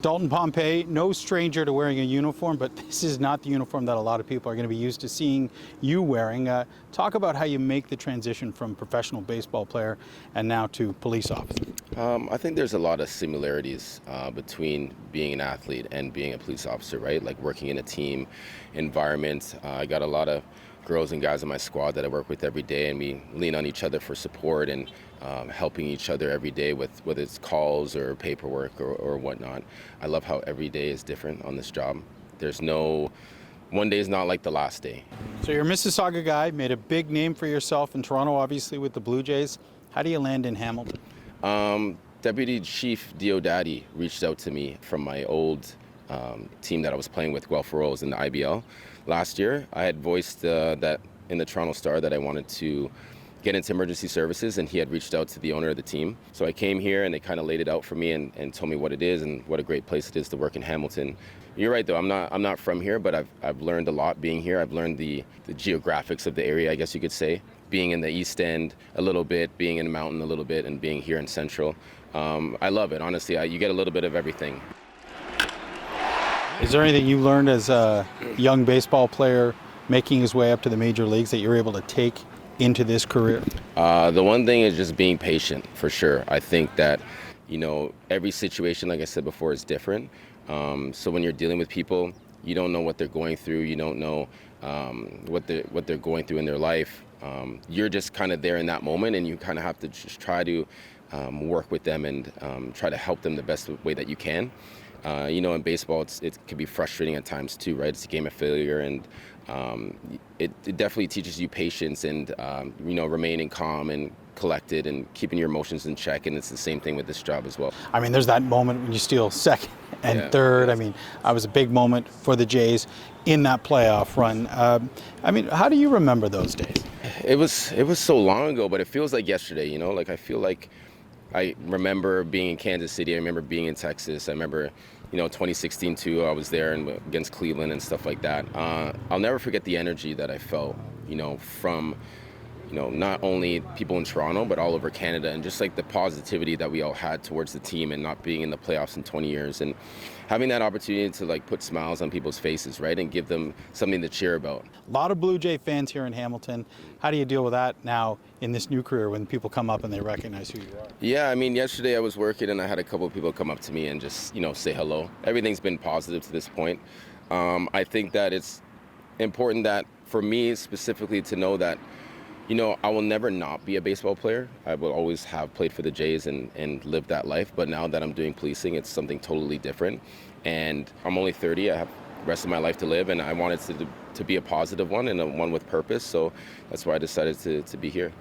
Dalton, Pompey, no stranger to wearing a uniform, but this is not the uniform that a lot of people are going to be used to seeing you wearing. Talk about how you make the transition from professional baseball player and now to police officer. I think there's a lot of similarities between being an athlete and being a police officer, right? Like working in a team environment. I got a lot of girls and guys in my squad that I work with every day, and we lean on each other for support and helping each other every day with whether it's calls or paperwork or whatnot. I love how every day is different on this job. There's no, one day is not like the last day. So you're a Mississauga guy, made a big name for yourself in Toronto, obviously with the Blue Jays. How do you land in Hamilton? Deputy Chief Diodati reached out to me from my old team that I was playing with, Guelph Royals, in the IBL last year. I had voiced that in the Toronto Star that I wanted to get into emergency services, and he had reached out to the owner of the team. So I came here and they kind of laid it out for me and told me what it is and what a great place it is to work in Hamilton. You're right though, I'm not from here, but I've learned a lot being here. I've learned the geographics of the area, I guess you could say. Being in the East End a little bit, being in the mountain a little bit, and being here in Central. I love it, honestly. You get a little bit of everything. Is there anything you learned as a young baseball player making his way up to the major leagues that you're able to take into this career? The one thing is just being patient, for sure. I think that, every situation, like I said before, is different. So when you're dealing with people, you don't know what they're going through. You don't know what they're going through in their life. You're just kind of there in that moment, and you kind of have to just try to work with them and try to help them the best way that you can. In baseball, it can be frustrating at times too, right? It's a game of failure, and it definitely teaches you patience and, remaining calm and collected and keeping your emotions in check. And it's the same thing with this job as well. I mean, there's that moment when you steal second and third. I mean, that was a big moment for the Jays in that playoff run. How do you remember those days? It was so long ago, but it feels like yesterday, I feel like I remember being in Kansas City. I remember being in Texas. I remember, 2016 too. I was there and against Cleveland and stuff like that. I'll never forget the energy that I felt, from, not only people in Toronto, but all over Canada, and just like the positivity that we all had towards the team and not being in the playoffs in 20 years and having that opportunity to like put smiles on people's faces, right, and give them something to cheer about. A lot of Blue Jay fans here in Hamilton. How do you deal with that now in this new career when people come up and they recognize who you are? Yeah, yesterday I was working and I had a couple of people come up to me and just, say hello. Everything's been positive to this point. I think that it's important that for me specifically to know that, I will never not be a baseball player. I will always have played for the Jays and lived that life. But now that I'm doing policing, it's something totally different. And I'm only 30. I have the rest of my life to live, and I wanted to be a positive one and one with purpose. So that's why I decided to be here.